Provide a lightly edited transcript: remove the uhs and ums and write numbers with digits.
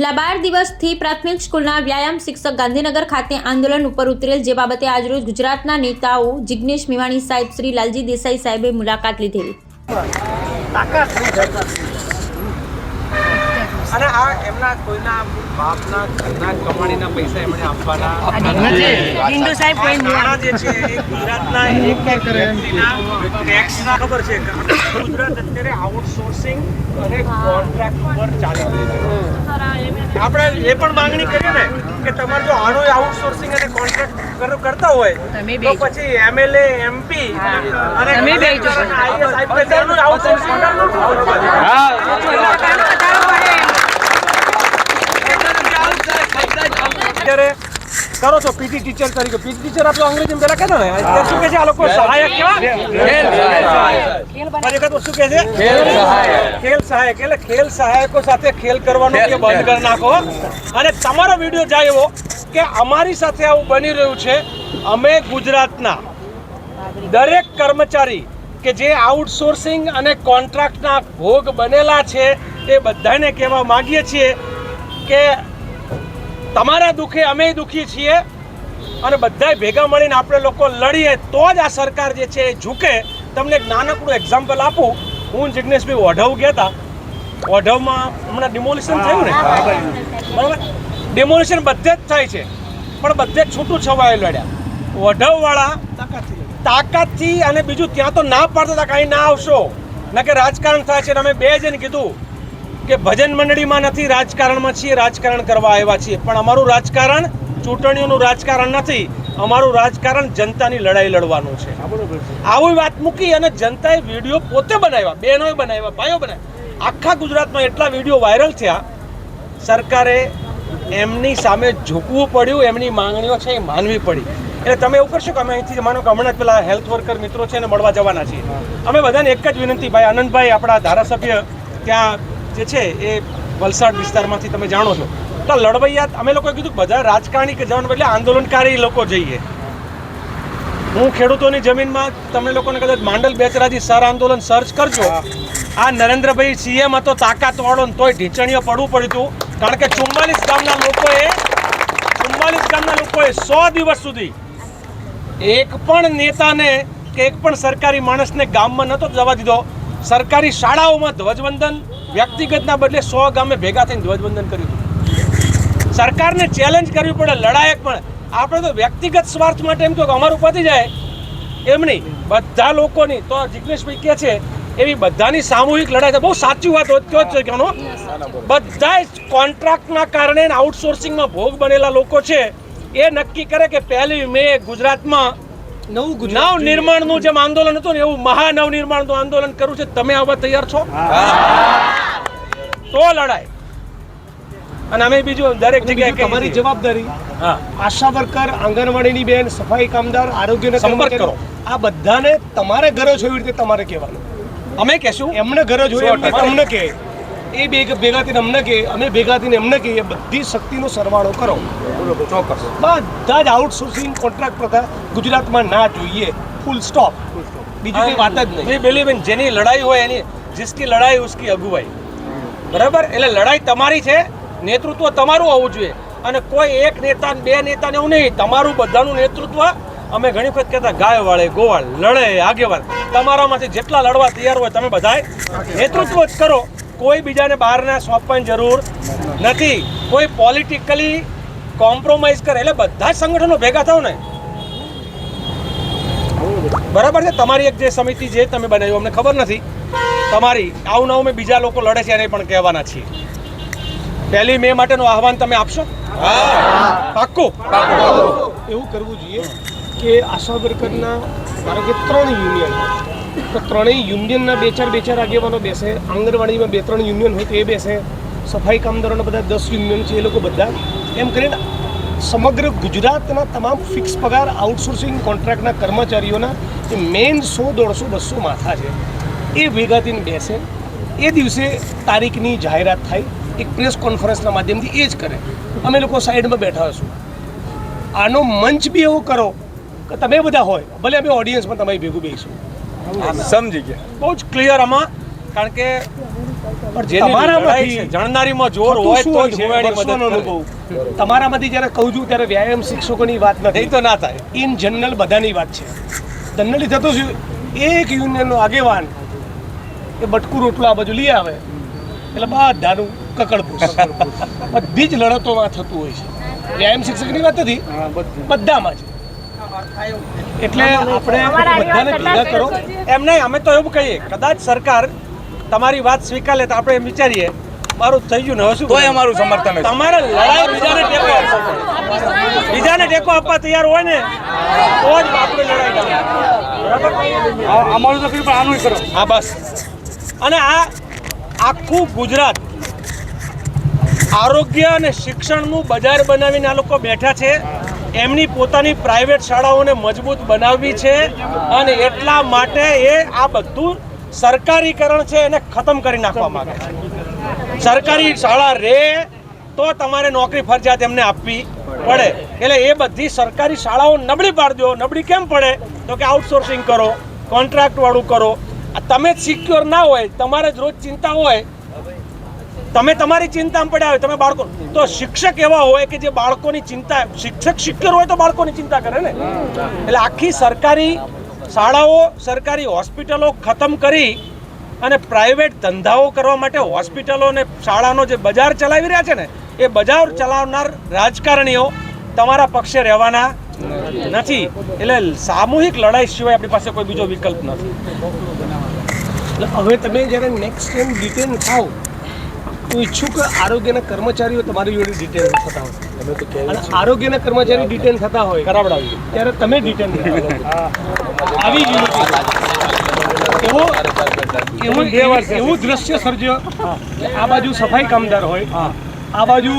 છેલ્લા 12 દિવસથી પ્રાથમિક સ્કૂલના વ્યાયામ શિક્ષક ગાંધીનગર ખાતે આંદોલન ઉપર ઉતરેલ, જે બાબતે આજરોજ ગુજરાતના નેતાઓ જિગ્નેશ મેવાણી સાહેબ, શ્રી લાલજી દેસાઈ સાહેબે મુલાકાત લીધેલી અને આ એમના કોઈના બાપના ઘરના કમાણીના પૈસા એમણે આપવાના હિન્દુ સાહેબ કોઈ નાણા જે છે એ ગુજરાતના એક વ્યક્તિના ટેક્સના ખબર છે કે ગુજરાત અત્યારે આઉટસોર્સિંગ અને કોન્ટ્રાક્ટ પર ચાલી રહ્યું છે। આપણે એ પણ માંગણી કરી ને કે તમારે જો આનો આઉટસોર્સિંગ અને કોન્ટ્રાક્ટ કરતા હોય તો પછી એમએલએ એમપી અને આઈએસ આઈપીએસ આઉટસોર્સિંગ કરો છો પીટી ટીચર તરીકે। પીટી ટીચર આપણે અંગ્રેજીમાં પેલા કહેતા ને શું કહે છે આ લોકો? સહાયક કેવા? શું કહે છે? ખેલ સહાયક। એટલે ખેલ સહાયકો સાથે ખેલ કરવાનું કે બંધ કરી નાખો અને તમારો વિડીયો જાય એવો કે અમારી સાથે આવું બની રહ્યું છે। અમે ગુજરાતના દરેક કર્મચારી કે જે આઉટસોર્સિંગ અને કોન્ટ્રાક્ટના ભોગ બનેલા છે એ બધાને કહેવા માંગીએ છીએ કે તમારા દુઃખે અમે દુઃખી છીએ અને બધાય ભેગા મળીને આપણે લોકો લડીએ તો જ આ સરકાર જે છે એ ઝૂકે। તમને એક નાનકડું એક્ઝામ્પલ આપું। હું જિગ્નેશભાઈ ઓઢવ ગયા હતા। ઓઢવમાં હમણાં ડિમોલિશન થયું ને, બરાબર? ડિમોલિશન બધે જ થાય છે પણ બધે જ છૂટું છવાયું લડ્યા। ઓઢવવાળા તાકાતથી અને બીજું ત્યાં તો ના પાડતા હતા કાંઈ ના આવશો ના કે રાજકારણ થાય છે। અમે બે જણ કીધું કે ભજન મંડળીમાં નથી, રાજકારણમાં છીએ, રાજકારણ કરવા આવ્યા છીએ। પણ અમારું રાજકારણ ચૂંટણીઓનું રાજકારણ નથી, અમારું રાજકારણ જનતાની લડાઈ લડવાનું છે। આવી વાત મૂકી અને જનતાએ વિડીયો પોતે બનાવ્યા, બહેનોએ બનાવ્યા, ભાઈઓ બનાવ્યા। આખા ગુજરાતમાં એટલા વિડીયો વાયરલ થયા। સરકારે એમની સામે ઝૂકવું પડ્યું, એમની માંગણીઓ છે એ માનવી પડી। એટલે તમે એવું કરશો કે અમે અહીંથી માનો કે હમણાં જ પેલા હેલ્થ વર્કર મિત્રો છે એને મળવા જવાના છીએ। અમે બધાને એક જ વિનંતી, ભાઈ આનંદભાઈ આપણા ધારાસભ્ય ત્યાં જે છે એ વલસાડ વિસ્તારમાંથી તમે જાણો છો, તો લડવૈયા અમે લોકોએ કીધું બધા રાજકારણી કે જવાનું બદલે આંદોલનકારી લોકો જઈએ। હું ખેડૂતોની જમીનમાં તમને લોકોને કદાચ માંડલ બેચરાજી સર આંદોલન સર્ચ કરજો। આ નરેન્દ્રભાઈ સીએમ હતો તાકાતવાળો ને તોય ઢીંચણીઓ પડવું પડ્યું હતું, કારણ કે 44 ગામના લોકોએ 100 દિવસ સુધી એક પણ નેતાને કે એક પણ સરકારી માણસને ગામમાં નહોતો જવા દીધો। સરકારી શાળાઓમાં ધ્વજવંદન વ્યક્તિગતના બદલે 100 ગામે ભેગા થઈને ધ્વજવંદન કર્યું હતું। સરકારને ચેલેન્જ કરવી પડે, લડાયક પણ। આપણે તો વ્યક્તિગત સ્વાર્થ માટે એમ તો અમારું પતી જાય એમ નહીં, બધા લોકોની તો જિગ્નેશભાઈ કહે છે એવી બધાની સામૂહિક લડાઈ છે। બહુ સાચી વાત કહો છે કે બધા જ કોન્ટ્રાક્ટના કારણે આઉટસોર્સિંગમાં ભોગ બનેલા લોકો છે એ નક્કી કરે કે 1 મે ગુજરાતમાં નવ નિર્માણનું જેમ આંદોલન હતું ને એવું મહાનવનિર્માણનું આંદોલન કરવું છે। તમે આવવા તૈયાર છો? તો લડાય। અને અમે બીજું દરેક જગ્યાએ તમારી જવાબદારી, આશા વર્કર, આંગણવાડીની બેન, સફાઈ કામદાર, આરોગ્યના સંપર્ક કરો। આ બધાને તમારે ઘરે જોઈ રીતે તમારે કહેવાનું। અમે કહેશું એમને ઘરે જોઈએ તમને કહે, એ ભેગા થઈને અમને કહે, અમે ભેગા થઈને એમને કહીએ, બધી શક્તિનો સરવાળો કરો। ચોક્કસ બધા જ આઉટસોર્સિંગ કોન્ટ્રાક્ટ પ્રથા ગુજરાતમાં ના જોઈએ, ફૂલ સ્ટોપ। બીજું કોઈ વાત જ નહીં। બિલીવ ઇન, જેની લડાઈ હોય એની, જિસકી લડાઈ ઉસકી અગુવાઈ, બરાબર? એટલે લડાઈ તમારી છે, નેતૃત્વ તમારું હોવું જોઈએ અને કોઈ એક નેતા બે નેતાને એવું નહીં, તમારું બધાનું નેતૃત્વ। અમે ઘણી વખત કહેતા ગાય વાળે ગોવાળ લડે આગેવાન, તમારામાંથી જેટલા લડવા તૈયાર હોય તમે બધાય નેતૃત્વ જ કરો। કોઈ બીજાને બહારના સોંપવાની જરૂર નથી, કોઈ પોલિટિકલી કોમ્પ્રોમાઇઝ કરે એટલે બધા જ સંગઠનો ભેગા થાવ ને, બરાબર છે? તમારી એક જે સમિતિ જે તમે બનાવી અમને ખબર નથી, તમારી આવું નવું મેં બીજા લોકો લડે છે એને પણ કહેવાના છીએ। 1 મે માટેનું આહવાન તમે આપશો? પાક્કું એવું કરવું જોઈએ કે આશા વર્કરના ધારો કે 3 યુનિયન, તો 3 યુનિયનના 2-4 આગેવાનો બેસે, આંગણવાડીમાં 2-3 યુનિયન હોય તો એ બેસે, સફાઈ કામદારોના બધા 10 યુનિયન છે એ લોકો બધા, એમ કરીને સમગ્ર ગુજરાતના તમામ ફિક્સ પગાર આઉટસોર્સિંગ કોન્ટ્રાક્ટના કર્મચારીઓના જે મેઇન 100, 150, 200 માથા છે એ ભેગા થઈને બેસે। એ દિવસે તારીખની જાહેરાત થાય, એક પ્રેસ કોન્ફરન્સના માધ્યમથી એ જ કરે। અમે લોકો સાઈડમાં બેઠા હશું। આનો મંચ બી એવો કરો કે તમે બધા હોય, ભલે અમે ઓડિયન્સમાં તમારી ભેગું બેસીશું। સમજી ગયા, બહુ જ ક્લિયર આમાં, કારણ કે પણ જેની લડાઈ છે, જણનારીમાં જોર હોય તો જ હુંવેણી મદદ કરે. તમારામાંથી જ્યારે કહું છું ત્યારે વ્યાયામ શિક્ષકોની વાત નથી, નહીં તો ના થાય. ઇન જનરલ બધાની વાત છે. જનરલી થતું શું, એક યુનિયનનો આગેવાન એ બટકું રોટલો આ બાજુ લઈ આવે એટલે બધાનું કકડપૂસ બધી જ લડતોમાં થતું હોય છે. વ્યાયામ શિક્ષકની વાત નથી, બધામાં જ. એટલે આપણે બધાને ભેગા કરો. એમ નહીં, અમે તો એવું કહીએ કદાચ સરકાર તમારી વાત સ્વીકારે તો આપણે એમ વિચારીએ મારું થઈ ગયું ને હવે શું તોય અમારું સમર્થન છે. તમારે લડાઈ બીજાને ટેકો આપવો પડે. બીજાને ટેકો આપવા તૈયાર હોય ને તો જ આપણે લડાઈ કરવી. બરાબર? અમારું તો કર્યું પણ આનું કરો. હા બસ. અને આ આખું ગુજરાત આરોગ્ય અને શિક્ષણનું બજાર બનાવીને આ લોકો બેઠા છે. એમની પોતાની પ્રાઇવેટ શાળાઓને મજબૂત બનાવવી છે અને એટલા માટે એ આ બધું સરકારીકરણ છે એને ખતમ કરી નાખવા માંગે છે. સરકારી શાળા રે તો તમારે નોકરી ફરજિયાત એમને આપવી પડે. એટલે એ બધી સરકારી શાળાઓ નબળી પાડી દો. નબળી કેમ પડે તો કે આઉટસોર્સિંગ કરો, કોન્ટ્રાક્ટ વાળું કરો. તમે જ સિક્યોર ના હોય, તમારે જ રોજ ચિંતા હોય, તમે તમારી ચિંતામાં પડ્યા હોય, તમે બાળકો તો શિક્ષક એવા હોય કે જે બાળકોની ચિંતા, શિક્ષક સિક્યોર હોય તો બાળકોની ચિંતા કરે ને. એટલે આખી સરકારી શાળાઓ, સરકારી હોસ્પિટલો ખતમ કરી અને પ્રાઇવેટ ધંધાઓ કરવા માટે હોસ્પિટલો અને શાળાનો જે બજાર ચલાવી રહ્યા છે ને એ બજાર ચલાવનાર રાજકારણીઓ તમારા પક્ષે રહેવાના નથી. એટલે સામૂહિક લડાઈ સિવાય આપણી પાસે કોઈ બીજો વિકલ્પ નથી. એટલે હવે તમે જ્યારે નેક્સ્ટ ટાઈમ ડિટેન થાવ તો ઈચ્છું કે આરોગ્યના કર્મચારીઓ તમારી જોડે ડિટેન થતા હોય અને આરોગ્યના કર્મચારી ડિટેન થતા હોય કરાવડાવી ત્યારે તમે ડિટેન આવી એવું દ્રશ્ય સર્જ્યો. આ બાજુ સફાઈ કામદાર હોય, આ બાજુ